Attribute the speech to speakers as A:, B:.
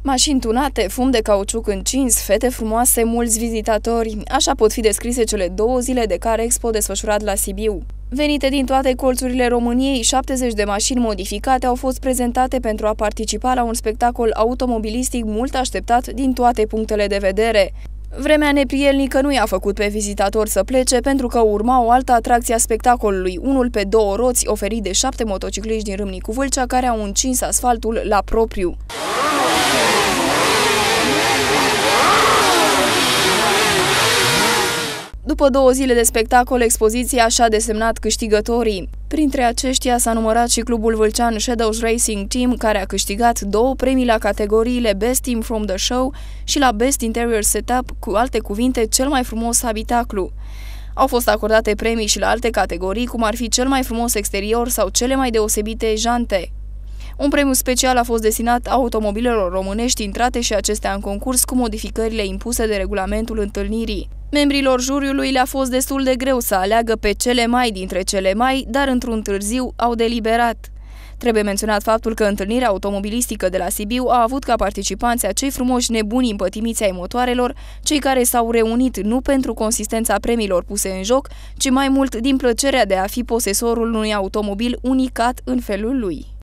A: Mașini tunate, fum de cauciuc încins, fete frumoase, mulți vizitatori. Așa pot fi descrise cele 2 zile de Car Expo desfășurat la Sibiu. Venite din toate colțurile României, 70 de mașini modificate au fost prezentate pentru a participa la un spectacol automobilistic mult așteptat din toate punctele de vedere. Vremea neprielnică nu i-a făcut pe vizitatori să plece, pentru că urma o altă atracție a spectacolului, unul pe 2 roți oferit de 7 motocicliști din Râmnicu Vâlcea care au încins asfaltul la propriu. După 2 zile de spectacol, expoziția și-a desemnat câștigătorii. Printre aceștia s-a numărat și clubul vâlcean Shadows Racing Team, care a câștigat 2 premii la categoriile Best Team from the Show și la Best Interior Setup, cu alte cuvinte, cel mai frumos habitaclu. Au fost acordate premii și la alte categorii, cum ar fi cel mai frumos exterior sau cele mai deosebite jante. Un premiu special a fost destinat automobilelor românești intrate și acestea în concurs cu modificările impuse de regulamentul întâlnirii. Membrilor juriului le-a fost destul de greu să aleagă pe cele mai dintre cele mai, dar într-un târziu au deliberat. Trebuie menționat faptul că întâlnirea automobilistică de la Sibiu a avut ca participanți acei frumoși nebuni împătimiți ai motoarelor, cei care s-au reunit nu pentru consistența premiilor puse în joc, ci mai mult din plăcerea de a fi posesorul unui automobil unicat în felul lui.